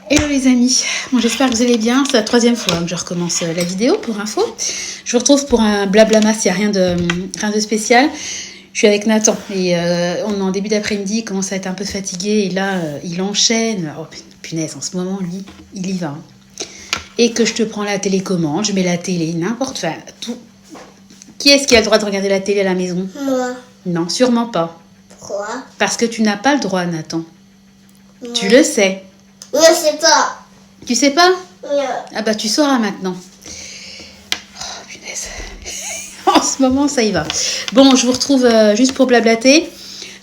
Hello les amis, bon, j'espère que vous allez bien, c'est la troisième fois que je recommence la vidéo pour info. Je vous retrouve pour un blablamas, il n'y a rien de spécial. Je suis avec Nathan et on est en début d'après-midi, il commence à être un peu fatigué et là il enchaîne. Oh punaise, en ce moment lui, il y va. Hein. Et que je te prends la télécommande, je mets la télé, n'importe quoi, tout. Qui est-ce qui a le droit de regarder la télé à la maison? Moi. Non, sûrement pas. Pourquoi? Parce que tu n'as pas le droit, Nathan. Ouais. Tu le sais. Je sais pas. Tu sais pas? Non. Ah bah tu sauras maintenant. Oh punaise. En ce moment ça y va. Bon, je vous retrouve juste pour blablater.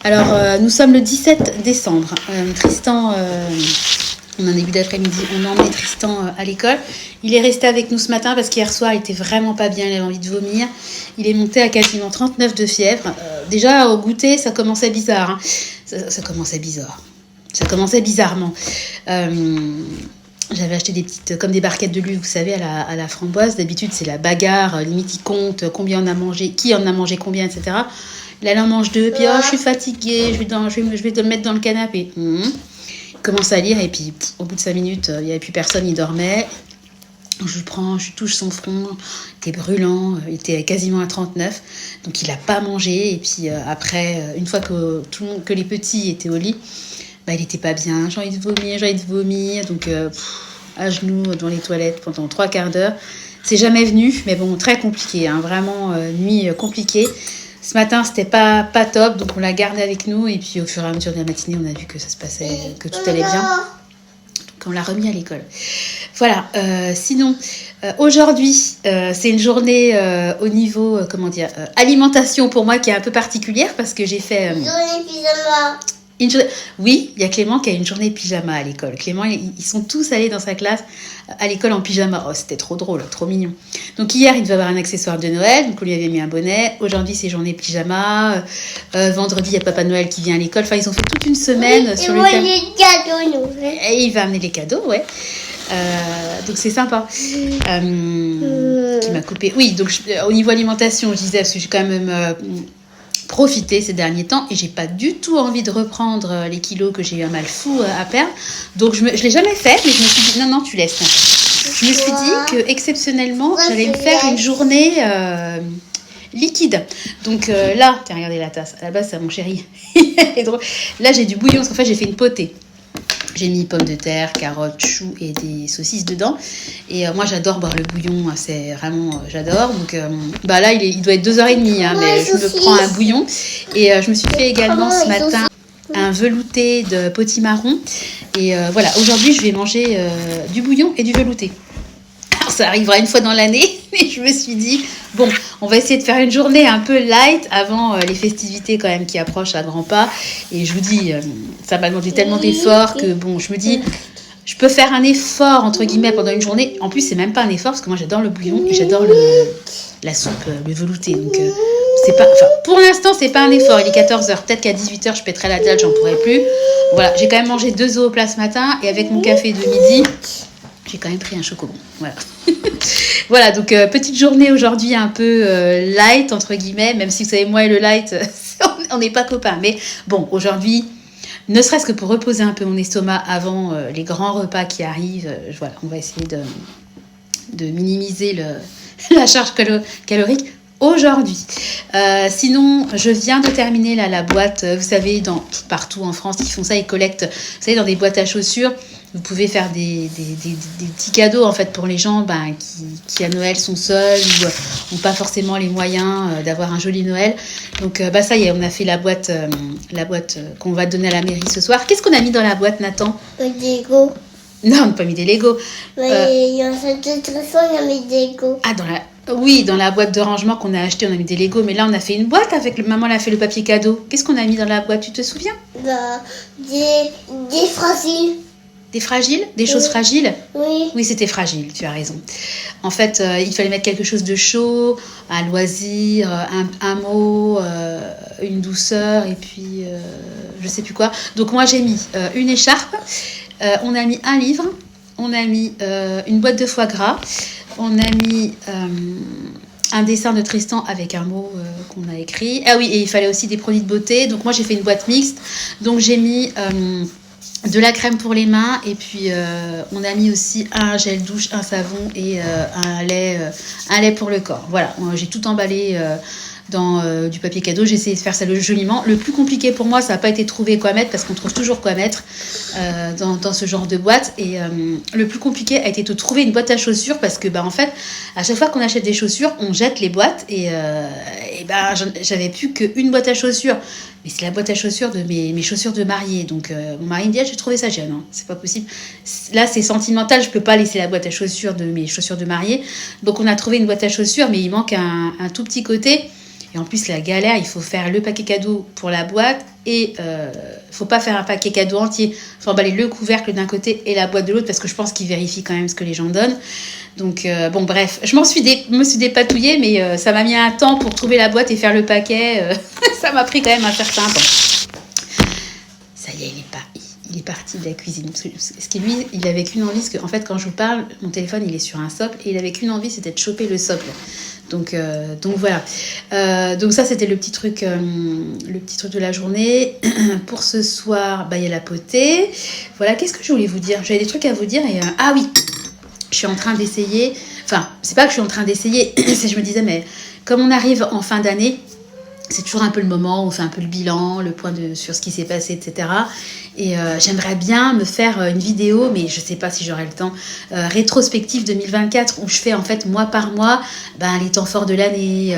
Alors nous sommes le 17 décembre. Tristan, on a un début d'après-midi, on a emmené Tristan à l'école. Il est resté avec nous ce matin parce qu'hier soir il était vraiment pas bien, il avait envie de vomir. Il est monté à quasiment 39 de fièvre. Déjà au goûter ça commençait bizarre. Hein. Ça commençait bizarre. Ça commençait bizarrement. J'avais acheté des petites, comme des barquettes de luz, vous savez, à la framboise. D'habitude, c'est la bagarre. Limite, il compte combien on a mangé, qui en a mangé combien, etc. Là, il en mange deux. Puis, oh, je suis fatiguée, je vais te le mettre dans le canapé. Il commence à lire. Et puis, au bout de 5 minutes, il n'y avait plus personne, il dormait. Je touche son front. Il était brûlant. Il était quasiment à 39. Donc, il n'a pas mangé. Et puis, après, une fois que les petits étaient au lit, bah, il était pas bien, j'ai envie de vomir, donc à genoux dans les toilettes pendant 3 quarts d'heure. C'est jamais venu, mais bon, très compliqué, hein, vraiment nuit compliquée. Ce matin, c'était pas top, donc on l'a gardé avec nous, et puis au fur et à mesure de la matinée, on a vu que ça se passait, que tout allait bien. Donc on l'a remis à l'école. Voilà, sinon, aujourd'hui, c'est une journée au niveau, alimentation pour moi qui est un peu particulière, parce que j'ai fait... Journée pyjama. Oui, il y a Clément qui a une journée pyjama à l'école. Clément, ils sont tous allés dans sa classe à l'école en pyjama. Oh, c'était trop drôle, trop mignon. Donc hier, il devait avoir un accessoire de Noël, donc on lui avait mis un bonnet. Aujourd'hui, c'est journée pyjama. Vendredi, il y a Papa Noël qui vient à l'école. Enfin, ils ont fait toute une semaine sur le thème. Les cadeaux, nous. Et il va amener les cadeaux, ouais. Donc c'est sympa. Qui m'a coupé. Oui, donc au niveau alimentation, je disais, parce que j'ai quand même... profiter ces derniers temps et j'ai pas du tout envie de reprendre les kilos que j'ai eu un mal fou à perdre, donc je l'ai jamais fait, mais je me suis dit non tu laisses. Je me suis dit que exceptionnellement j'allais me faire une journée liquide, donc là tiens regardez la tasse, à la base c'est mon chéri. Là j'ai du bouillon parce qu'en fait j'ai fait une potée. J'ai mis pommes de terre, carottes, choux et des saucisses dedans. Et moi, j'adore boire le bouillon. C'est vraiment... j'adore. Donc là, il doit être 2h30. Hein, mais je me prends un bouillon. Et je me suis fait également ce matin un velouté de potimarron. Et voilà, aujourd'hui, je vais manger du bouillon et du velouté. Alors, ça arrivera une fois dans l'année. Mais je me suis dit, bon, on va essayer de faire une journée un peu light avant les festivités quand même qui approchent à grands pas. Et je vous dis, ça m'a demandé tellement d'efforts que bon, je me dis, je peux faire un effort entre guillemets pendant une journée. En plus, c'est même pas un effort parce que moi j'adore le bouillon et j'adore la soupe, le velouté. Donc c'est pas, enfin, pour l'instant, c'est pas un effort. Il est 14h. Peut-être qu'à 18h, je pèterai la dalle, j'en pourrai plus. Voilà, j'ai quand même mangé 2 œufs au plat ce matin et avec mon café de midi, j'ai quand même pris un chocobon. Voilà. Voilà, donc petite journée aujourd'hui un peu light, entre guillemets, même si vous savez, moi et le light, on n'est pas copains. Mais bon, aujourd'hui, ne serait-ce que pour reposer un peu mon estomac avant les grands repas qui arrivent, voilà, on va essayer de minimiser la charge calorique aujourd'hui. Sinon, je viens de terminer la boîte, vous savez, partout en France, ils font ça, ils collectent, vous savez, dans des boîtes à chaussures. Vous pouvez faire des petits cadeaux en fait pour les gens qui à Noël sont seuls ou n'ont pas forcément les moyens d'avoir un joli Noël. Donc ça y est, on a fait la boîte qu'on va donner à la mairie ce soir. Qu'est-ce qu'on a mis dans la boîte, Nathan? Des Lego. Non, on n'a pas mis des Lego. Mais il y a cette façon, il y a mis des Lego. Ah, dans la boîte de rangement qu'on a acheté, on a mis des Lego. Mais là, on a fait une boîte avec maman, elle a fait le papier cadeau. Qu'est-ce qu'on a mis dans la boîte, tu te souviens? Des fragiles. Des fragiles? Des choses fragiles? Oui. Oui, c'était fragile, tu as raison. En fait, il fallait mettre quelque chose de chaud, un loisir, un mot, une douceur, et puis je sais plus quoi. Donc moi, j'ai mis une écharpe, on a mis un livre, on a mis une boîte de foie gras, on a mis un dessin de Tristan avec un mot qu'on a écrit. Ah oui, et il fallait aussi des produits de beauté. Donc moi, j'ai fait une boîte mixte. Donc j'ai mis... de la crème pour les mains et puis on a mis aussi un gel douche, un savon et un lait pour le corps. Voilà, j'ai tout emballé dans du papier cadeau. J'ai essayé de faire ça joliment. Le plus compliqué pour moi, ça n'a pas été de trouver quoi mettre parce qu'on trouve toujours quoi mettre dans ce genre de boîte. Et le plus compliqué a été de trouver une boîte à chaussures parce que en fait, à chaque fois qu'on achète des chaussures, on jette les boîtes et j'avais plus qu'une boîte à chaussures. Mais c'est la boîte à chaussures de mes chaussures de mariée. Donc mon mari me dit j'ai trouvé ça jeune, hein. C'est pas possible. Là c'est sentimental, je peux pas laisser la boîte à chaussures de mes chaussures de mariée. Donc on a trouvé une boîte à chaussures, mais il manque un tout petit côté. Et en plus la galère, il faut faire le paquet cadeau pour la boîte et faut pas faire un paquet cadeau entier. Faut emballer le couvercle d'un côté et la boîte de l'autre parce que je pense qu'ils vérifient quand même ce que les gens donnent. Donc bon bref, je me suis dépatouillée, mais ça m'a mis un temps pour trouver la boîte et faire le paquet. Ça m'a pris quand même un certain temps. Ça y est, il est parti de la cuisine. Parce que lui, il avait qu'une envie, parce qu'en fait quand je vous parle, mon téléphone il est sur un socle et il avait qu'une envie, c'était de choper le socle. Donc voilà. Donc ça c'était le petit truc de la journée. Pour ce soir, il y a la potée. Voilà, qu'est-ce que je voulais vous dire ? J'avais des trucs à vous dire et ah oui. Je suis en train d'essayer, enfin, c'est pas que je suis en train d'essayer, c'est que je me disais, mais comme on arrive en fin d'année, c'est toujours un peu le moment où on fait un peu le bilan, le point sur ce qui s'est passé, etc. Et j'aimerais bien me faire une vidéo, mais je sais pas si j'aurai le temps, rétrospective 2024, où je fais en fait mois par mois les temps forts de l'année,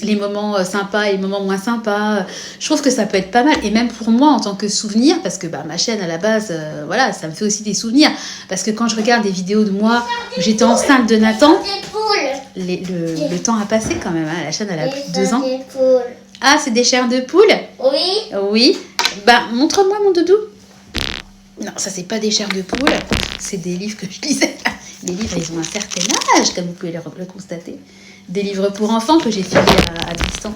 les moments sympas et les moments moins sympas. Je trouve que ça peut être pas mal, et même pour moi en tant que souvenir, parce que ma chaîne à la base, voilà, ça me fait aussi des souvenirs. Parce que quand je regarde des vidéos de moi où j'étais enceinte de Nathan, le temps a passé quand même, hein. La chaîne elle a plus de 2 ans. Ah, c'est des chairs de poule ? Oui. Oui. Montre-moi mon doudou. Non, ça c'est pas des chairs de poule, c'est des livres que je lisais. Les livres, ils ont un certain âge, comme vous pouvez le constater. Des livres pour enfants que j'ai filés à Tristan.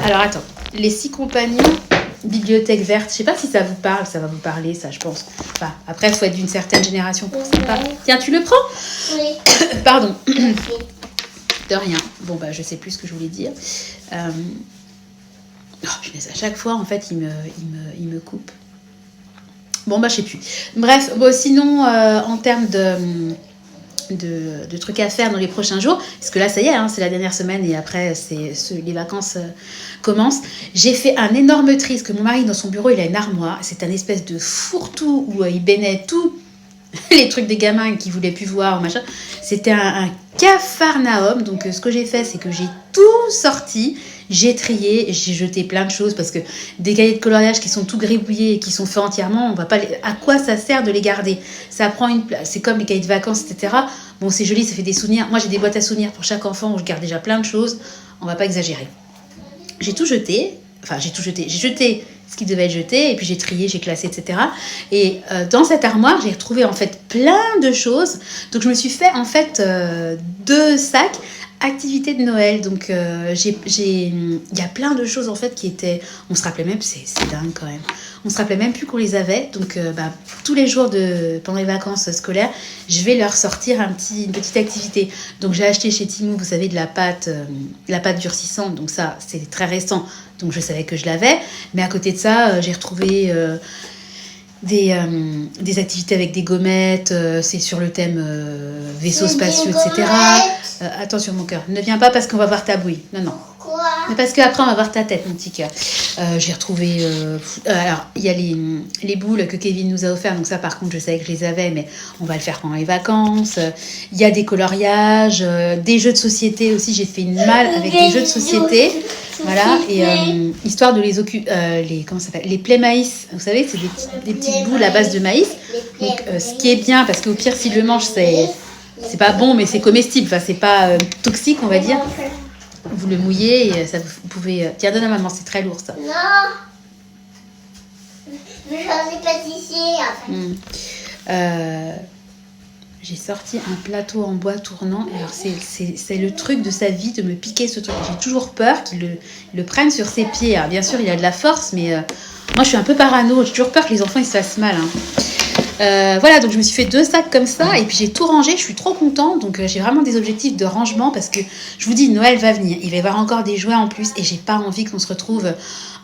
Alors attends, les 6 compagnons, bibliothèque verte. Je sais pas si ça vous parle, ça va vous parler, ça je pense. Enfin, après, il faut être d'une certaine génération pour ça. Tiens, tu le prends ? Oui. Pardon. Merci. De rien. Bon, je sais plus ce que je voulais dire. À chaque fois, en fait, il me coupe. Bon, je sais plus. Bref, sinon, en termes de trucs à faire dans les prochains jours, parce que là, ça y est, hein, c'est la dernière semaine et après, les vacances commencent. J'ai fait un énorme tri, parce que mon mari, dans son bureau, il a une armoire. C'est un espèce de fourre-tout où il baignait tout. Les trucs des gamins qui voulaient plus voir, machin. C'était un capharnaüm. Donc, ce que j'ai fait, c'est que j'ai tout sorti. J'ai trié, j'ai jeté plein de choses parce que des cahiers de coloriage qui sont tout gribouillés et qui sont faits entièrement, on va pas à quoi ça sert de les garder ? Ça prend une place. C'est comme les cahiers de vacances, etc. Bon, c'est joli, ça fait des souvenirs. Moi, j'ai des boîtes à souvenirs pour chaque enfant où je garde déjà plein de choses. On va pas exagérer. J'ai tout jeté. Enfin, j'ai jeté ce qui devait être jeté et puis j'ai trié, j'ai classé, etc. Et dans cette armoire, j'ai retrouvé en fait plein de choses. Donc, je me suis fait en fait 2 sacs activité de Noël. Donc il y a plein de choses en fait qui étaient, on se rappelait même, c'est dingue quand même, on se rappelait même plus qu'on les avait. Donc tous les jours pendant les vacances scolaires, je vais leur sortir une petite activité. Donc j'ai acheté chez Temu, vous savez, de la pâte durcissante. Donc ça c'est très récent, donc je savais que je l'avais. Mais à côté de ça, j'ai retrouvé des activités avec des gommettes, c'est sur le thème vaisseaux spatiaux, etc. Attention mon cœur, ne viens pas parce qu'on va voir ta bouille. Non. Quoi ? Mais parce qu'après on va voir ta tête, mon petit cœur. J'ai retrouvé... alors, il y a les boules que Kevin nous a offert, donc ça par contre je savais que je les avais, mais on va le faire pendant les vacances. Il y a des coloriages, des jeux de société aussi, j'ai fait une malle avec des jeux de société. Voilà, et histoire de les occuper, les plaies maïs, vous savez, c'est des petites boules à base de maïs. Donc, ce qui est bien, parce qu'au pire, s'il le mange, c'est pas bon, mais c'est comestible, enfin, c'est pas toxique, on va dire. Vous le mouillez et ça, vous pouvez... Tiens, donne à maman, c'est très lourd, ça. Non. Mais j'en ai pâtissier, en fait. J'ai sorti un plateau en bois tournant. Alors, c'est le truc de sa vie de me piquer ce truc. J'ai toujours peur qu'il le prenne sur ses pieds. Alors, bien sûr, il a de la force, mais moi, je suis un peu parano. J'ai toujours peur que les enfants ils se fassent mal. Voilà, donc je me suis fait 2 sacs comme ça. Et puis, j'ai tout rangé. Je suis trop contente. Donc, j'ai vraiment des objectifs de rangement parce que je vous dis, Noël va venir. Il va y avoir encore des jouets en plus. Et j'ai pas envie qu'on se retrouve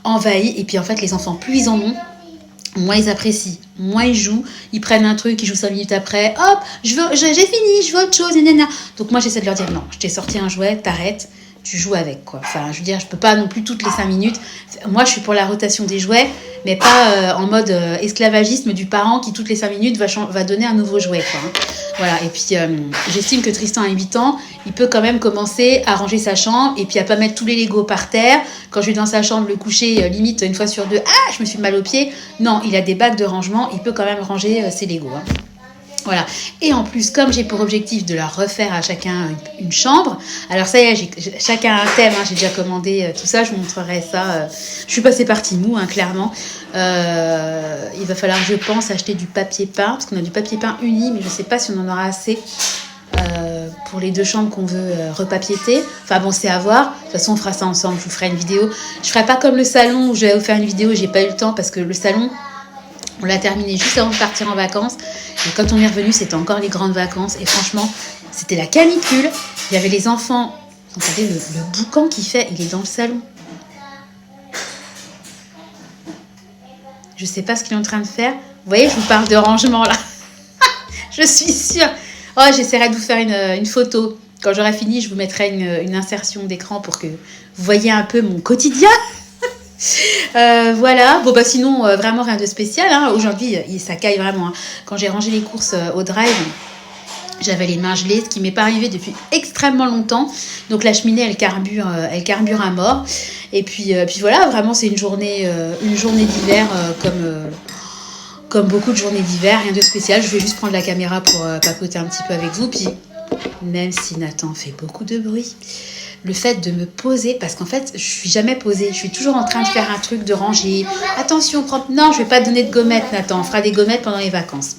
envahis. Et puis, en fait, les enfants, plus ils en ont, moins ils apprécient, moins ils jouent, ils prennent un truc, ils jouent 5 minutes après, hop, j'ai fini, je veux autre chose, nanana. Donc moi j'essaie de leur dire non, je t'ai sorti un jouet, t'arrêtes, tu joues avec quoi. Enfin je veux dire, je peux pas non plus toutes les 5 minutes. Moi je suis pour la rotation des jouets, mais pas en mode esclavagisme du parent qui toutes les 5 minutes va donner un nouveau jouet quoi. Hein. Voilà, et puis j'estime que Tristan à 8 ans, il peut quand même commencer à ranger sa chambre et puis à pas mettre tous les Legos par terre. Quand je vais dans sa chambre le coucher, limite une fois sur deux, ah, je me suis mal au pied. Non, il a des bacs de rangement, il peut quand même ranger ses Legos. Hein. Voilà. Et en plus, comme j'ai pour objectif de leur refaire à chacun une chambre, alors ça y est, chacun a un thème, hein, j'ai déjà commandé tout ça, je vous montrerai ça. Je suis passée par Temu, hein, clairement. Il va falloir, je pense, acheter du papier peint, parce qu'on a du papier peint uni, mais je ne sais pas si on en aura assez pour les 2 chambres qu'on veut repapiéter. Enfin bon, c'est à voir. De toute façon, on fera ça ensemble, je vous ferai une vidéo. Je ne ferai pas comme le salon où je vais vous faire une vidéo, j'ai pas eu le temps, parce que le salon, on l'a terminé juste avant de partir en vacances. Et quand on est revenu, c'était encore les grandes vacances. Et franchement, c'était la canicule. Il y avait les enfants. Regardez le boucan qu'il fait. Il est dans le salon. Je ne sais pas ce qu'il est en train de faire. Vous voyez, je vous parle de rangement là. Je suis sûre. Oh, j'essaierai de vous faire une photo. Quand j'aurai fini, je vous mettrai une insertion d'écran pour que vous voyez un peu mon quotidien. Voilà, bon bah sinon vraiment rien de spécial hein. Aujourd'hui ça caille vraiment hein. Quand j'ai rangé les courses au drive, j'avais les mains gelées, ce qui m'est pas arrivé depuis extrêmement longtemps. Donc la cheminée elle carbure à mort. Et puis voilà, vraiment c'est une journée d'hiver comme beaucoup de journées d'hiver, rien de spécial. Je vais juste prendre la caméra pour papoter un petit peu avec vous. Puis même si Nathan fait beaucoup de bruit, le fait de me poser, parce qu'en fait, je suis jamais posée. Je suis toujours en train de faire un truc, de ranger. Attention, non, je vais pas te donner de gommettes, Nathan. On fera des gommettes pendant les vacances.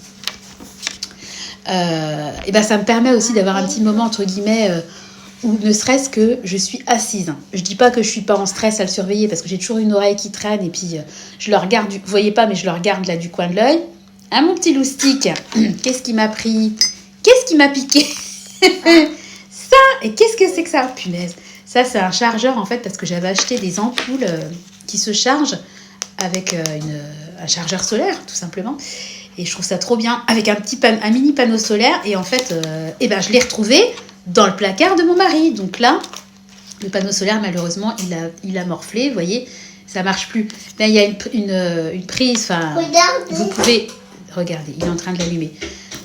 Et ben, ça me permet aussi d'avoir un petit moment, entre guillemets, où ne serait-ce que je suis assise. Je dis pas que je suis pas en stress à le surveiller, parce que j'ai toujours une oreille qui traîne, et puis je le regarde, vous voyez pas, mais je le regarde là du coin de l'œil. Hein, mon petit loustic, qu'est-ce qui m'a pris? Qu'est-ce qui m'a piqué? Ça, et qu'est-ce que c'est que ça? Punaise. Ça, c'est un chargeur, en fait, parce que j'avais acheté des ampoules qui se chargent avec un chargeur solaire, tout simplement. Et je trouve ça trop bien, avec un mini panneau solaire. Et en fait, je l'ai retrouvé dans le placard de mon mari. Donc là, le panneau solaire, malheureusement, il a morflé, vous voyez, ça marche plus. Là, il y a une prise, enfin, vous pouvez... Regardez, il est en train de l'allumer.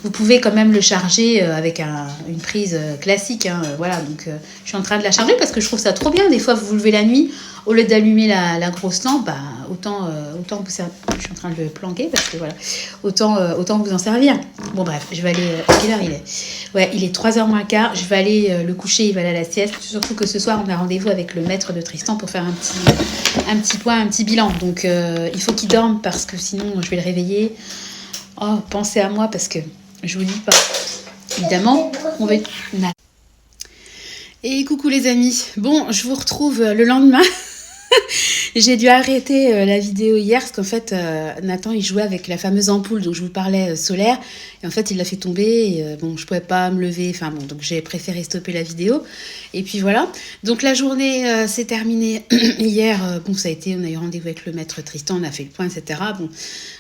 Vous pouvez quand même le charger avec une prise classique. Hein, voilà, donc je suis en train de la charger parce que je trouve ça trop bien. Des fois, vous vous levez la nuit, au lieu d'allumer la grosse lampe, bah, autant vous servir. Je suis en train de le planquer parce que voilà, autant vous en servir. Bon, bref, je vais aller. À quelle heure il est? Ouais, il est 3h moins quart. Je vais aller le coucher, il va aller à la sieste. Surtout que ce soir, on a rendez-vous avec le maître de Tristan pour faire un petit point, un petit bilan. Donc, il faut qu'il dorme parce que sinon, je vais le réveiller. Oh, pensez à moi parce que je vous dis pas. Évidemment, on va... Et coucou les amis. Bon, je vous retrouve le lendemain. J'ai dû arrêter la vidéo hier parce qu'en fait, Nathan, il jouait avec la fameuse ampoule dont je vous parlais solaire. Et en fait, il l'a fait tomber. Et, bon, je pouvais pas me lever. Enfin bon, donc j'ai préféré stopper la vidéo. Et puis voilà. Donc la journée s'est terminée hier. Bon, ça a été, on a eu rendez-vous avec le maître Tristan. On a fait le point, etc. Bon,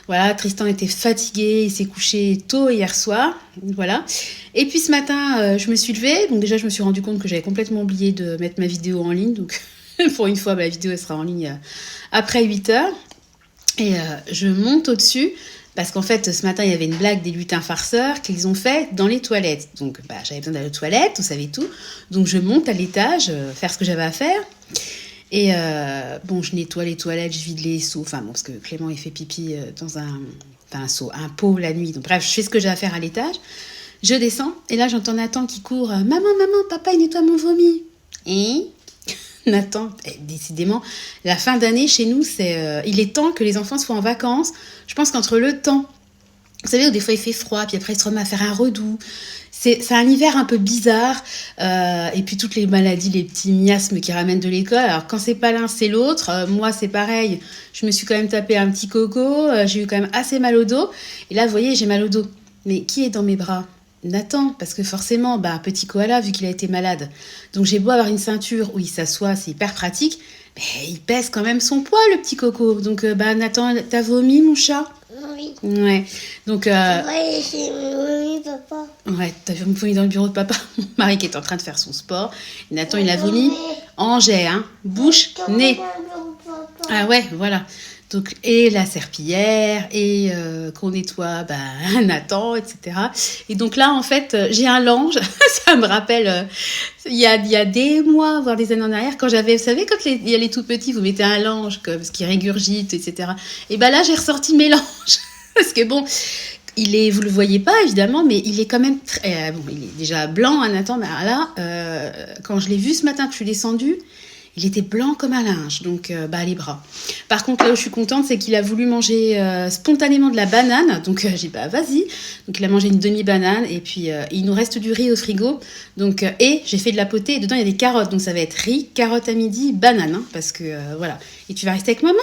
voilà, Tristan était fatigué. Il s'est couché tôt hier soir. Voilà. Et puis ce matin, je me suis levée. Donc déjà, je me suis rendu compte que j'avais complètement oublié de mettre ma vidéo en ligne. Donc... Pour une fois, la vidéo elle sera en ligne après 8h. Et je monte au-dessus parce qu'en fait, ce matin, il y avait une blague des lutins farceurs qu'ils ont fait dans les toilettes. Donc, j'avais besoin d'aller aux toilettes, on savait tout. Donc, je monte à l'étage, faire ce que j'avais à faire. Et je nettoie les toilettes, je vide les seaux. Enfin, bon, parce que Clément, il fait pipi dans un pot la nuit. Donc, bref, je fais ce que j'ai à faire à l'étage. Je descends et là, j'entends Nathan qui court. Maman, papa, il nettoie mon vomi. Et... Nathan, décidément, la fin d'année chez nous, il est temps que les enfants soient en vacances. Je pense qu'entre le temps, vous savez, où des fois il fait froid, puis après il se remet à faire un redoux. C'est un hiver un peu bizarre. Et puis toutes les maladies, les petits miasmes qui ramènent de l'école. Alors quand c'est pas l'un, c'est l'autre. Moi, c'est pareil. Je me suis quand même tapé un petit coco. J'ai eu quand même assez mal au dos. Et là, vous voyez, j'ai mal au dos. Mais qui est dans mes bras ? Nathan, parce que forcément, petit koala, vu qu'il a été malade. Donc j'ai beau avoir une ceinture où il s'assoit, c'est hyper pratique, mais il pèse quand même son poids, le petit coco. Donc Nathan, t'as vomi, mon chat ? Oui. Ouais. Donc, Ouais, c'est oui, papa. ouais, t'as vomi dans le bureau de papa. Mon mari qui est en train de faire son sport. Et Nathan, il a vomi en jet, hein. Bouche, nez. Ah ouais, voilà. Donc, et la serpillière, et qu'on nettoie, Nathan, etc. Et donc là, en fait, j'ai un linge. Ça me rappelle, il y a des mois, voire des années en arrière, quand j'avais, vous savez, quand il y a les tout petits, vous mettez un linge, parce qu'il régurgite, etc. Et là, j'ai ressorti mes langes. Parce que bon, vous le voyez pas évidemment, mais il est quand même très, bon, il est déjà blanc, hein, Nathan, mais là, quand je l'ai vu ce matin que je suis descendue, il était blanc comme un linge, donc les bras. Par contre, là où je suis contente, c'est qu'il a voulu manger spontanément de la banane, donc j'ai dit vas-y. Donc il a mangé une demi-banane, et puis il nous reste du riz au frigo, donc et j'ai fait de la potée, et dedans il y a des carottes, donc ça va être riz, carottes à midi, banane, hein, parce que voilà. Et tu vas rester avec maman,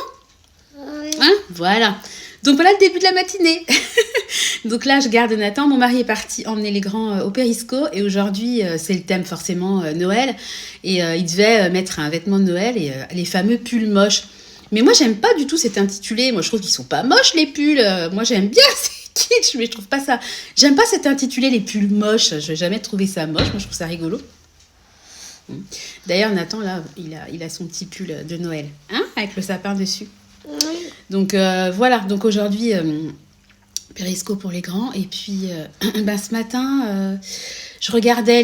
Oui. hein, voilà. Donc voilà le début de la matinée. Donc là, je garde Nathan. Mon mari est parti emmener les grands au Périsco. Et aujourd'hui, c'est le thème forcément Noël. Et il devait mettre un vêtement de Noël et les fameux pulls moches. Mais moi, j'aime pas du tout cet intitulé. Moi, je trouve qu'ils sont pas moches, les pulls. Moi, j'aime bien, c'est kitsch, mais je trouve pas ça... J'aime pas cet intitulé, les pulls moches. Je n'ai jamais trouvé ça moche. Moi, je trouve ça rigolo. D'ailleurs, Nathan, là, il a son petit pull de Noël. Hein, avec le sapin dessus. Oui. Donc voilà, donc aujourd'hui, Périsco pour les grands. Et puis ce matin, je regardais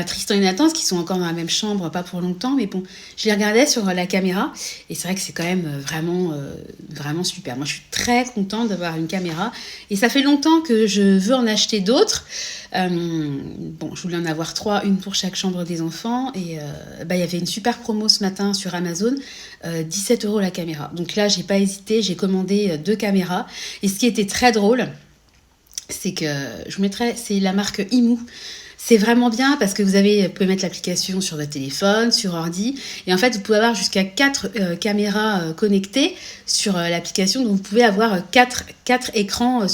Tristan et Nathan, qui sont encore dans la même chambre, pas pour longtemps, mais bon, je les regardais sur la caméra. Et c'est vrai que c'est quand même vraiment super. Moi, je suis très contente d'avoir une caméra. Et ça fait longtemps que je veux en acheter d'autres. Je voulais en avoir 3, une pour chaque chambre des enfants. Et il y avait une super promo ce matin sur Amazon, 17 € la caméra. Donc là, j'ai pas hésité, j'ai commandé 2 caméras. Et ce qui était très drôle, c'est que je vous mettrai, c'est la marque Imu. C'est vraiment bien parce que vous pouvez mettre l'application sur votre téléphone, sur ordi. Et en fait, vous pouvez avoir jusqu'à 4 caméras connectées sur l'application. Donc, vous pouvez avoir 4 écrans,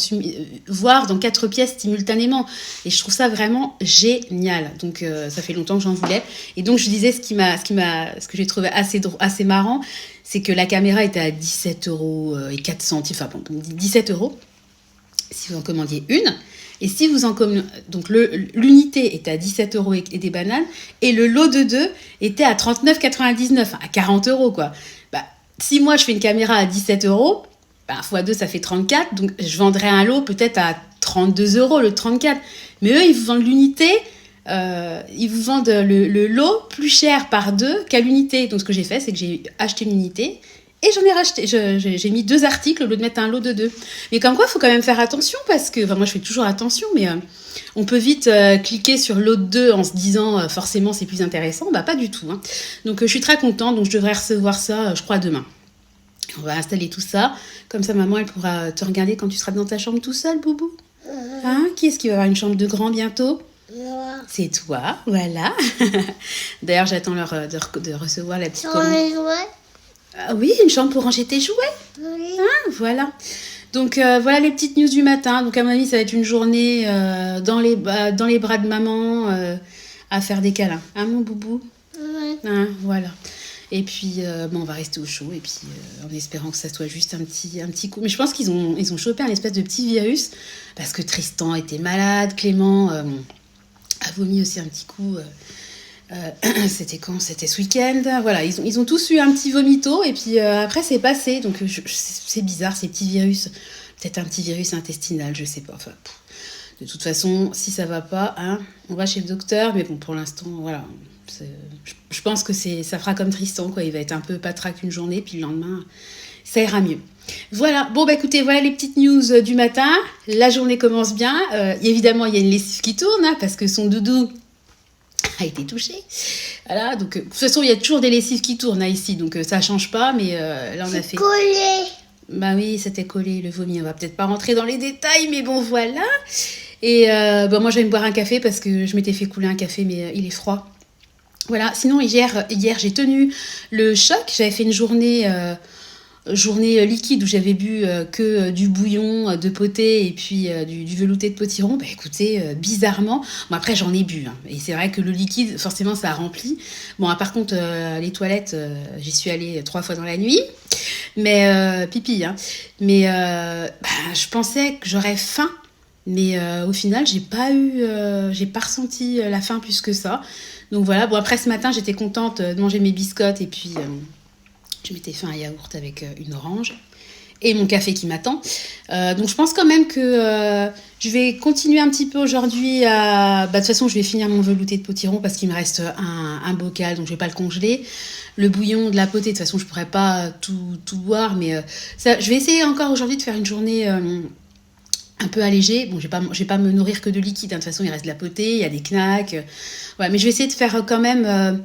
voire dans 4 pièces simultanément. Et je trouve ça vraiment génial. Donc, ça fait longtemps que j'en voulais. Et donc, je disais, ce que j'ai trouvé assez marrant, c'est que la caméra était à 17 € et 4 centimes. Enfin, bon, 17 € si vous en commandiez une. Et si vous en donc l'unité était à 17 € et des bananes, et le lot de 2 était à 39,99, à 40 € quoi. Si moi je fais une caméra à 17 €, x 2 ça fait 34, donc je vendrais un lot peut-être à 32 € le 34. Mais eux ils vous vendent l'unité, ils vous vendent le lot plus cher par 2 qu'à l'unité. Donc ce que j'ai fait, c'est que j'ai acheté l'unité. Et j'en ai racheté, j'ai mis 2 articles au lieu de mettre un lot de 2. Mais comme quoi, il faut quand même faire attention parce que, moi je fais toujours attention, mais on peut vite cliquer sur lot de 2 en se disant forcément c'est plus intéressant. Pas du tout. Hein. Donc je suis très contente, donc je devrais recevoir ça, je crois, demain. On va installer tout ça, comme ça maman elle pourra te regarder quand tu seras dans ta chambre tout seul, Boubou. Hein? Qui est-ce qui va avoir une chambre de grand bientôt? Moi. C'est toi, voilà. D'ailleurs j'attends de recevoir la petite Sur mes jouets. Ah oui, une chambre pour ranger tes jouets. Oui. Ah, voilà. Donc voilà les petites news du matin. Donc à mon avis, ça va être une journée dans les bras de maman à faire des câlins. Hein, mon boubou? Oui. Hein, voilà. Et puis, on va rester au chaud. Et puis, en espérant que ça soit juste un petit coup. Mais je pense qu'ils ont chopé un espèce de petit virus. Parce que Tristan était malade. Clément a vomi aussi un petit coup. C'était quand? C'était ce week-end. Voilà, ils ont tous eu un petit vomito et puis après c'est passé. Donc c'est bizarre ces petits virus. Peut-être un petit virus intestinal, je sais pas. Enfin, de toute façon, si ça va pas, hein, on va chez le docteur. Mais bon, pour l'instant, voilà. Je pense que ça fera comme Tristan, quoi. Il va être un peu patraque une journée, puis le lendemain, ça ira mieux. Voilà, bon écoutez, voilà les petites news du matin. La journée commence bien. Évidemment, il y a une lessive qui tourne, hein, parce que son doudou a été touché. Voilà, donc de toute façon, il y a toujours des lessives qui tournent ici, donc ça change pas, mais là on a fait... collé. Oui, c'était collé, le vomi. On va peut-être pas rentrer dans les détails, mais bon, voilà. Et moi, je vais me boire un café parce que je m'étais fait couler un café, mais il est froid. Voilà, sinon, hier j'ai tenu le choc. J'avais fait une journée journée liquide où j'avais bu que du bouillon de poté et puis du velouté de potiron, bah écoutez, bizarrement, bon après j'en ai bu, hein, et c'est vrai que le liquide, forcément ça remplit. Bon, par contre, les toilettes, j'y suis allée 3 fois dans la nuit, mais pipi, hein. Mais je pensais que j'aurais faim, mais au final j'ai pas ressenti la faim plus que ça. Donc voilà, bon après ce matin j'étais contente de manger mes biscottes et puis je m'étais fait un yaourt avec une orange et mon café qui m'attend. Donc je pense quand même que je vais continuer un petit peu aujourd'hui à... de toute façon, je vais finir mon velouté de potiron parce qu'il me reste un bocal, donc je vais pas le congeler. Le bouillon de la potée, de toute façon, je pourrais pas tout boire, mais je vais essayer encore aujourd'hui de faire une journée un peu allégée. Bon, je vais pas me nourrir que de liquide, hein. De toute façon, il reste de la potée, il y a des knacks. Ouais, mais je vais essayer de faire quand même...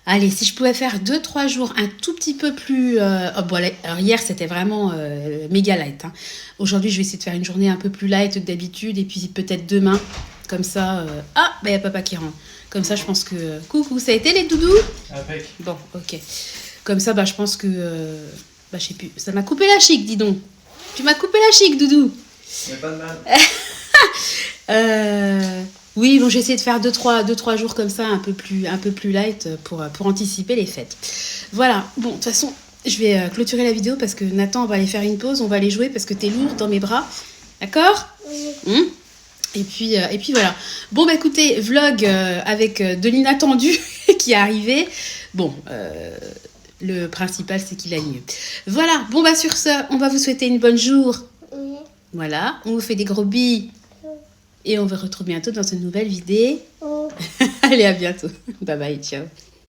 allez, si je pouvais faire 2-3 jours un tout petit peu plus... alors hier, c'était vraiment méga light, hein. Aujourd'hui, je vais essayer de faire une journée un peu plus light que d'habitude. Et puis peut-être demain, comme ça... il y a papa qui rentre. Comme ça, je pense que... Coucou, ça a été les doudous? Avec. Bon, ok. Comme ça, je pense que... je sais plus. Ça m'a coupé la chic, dis donc. Tu m'as coupé la chic, doudou. Mais pas de mal. Oui, bon, j'ai essayé de faire 2-3 jours comme ça, un peu plus light pour anticiper les fêtes. Voilà, bon, de toute façon, je vais clôturer la vidéo parce que Nathan, on va aller faire une pause, on va aller jouer parce que t'es lourd dans mes bras. D'accord? Oui. Et puis voilà. Bon, écoutez, vlog avec de l'inattendu qui est arrivé. Bon, le principal, c'est qu'il aille mieux. Voilà, bon, sur ce, on va vous souhaiter une bonne jour. Oui. Voilà, on vous fait des gros billes. Et on vous retrouve bientôt dans une nouvelle vidéo. Oui. Allez, à bientôt. Bye bye, ciao.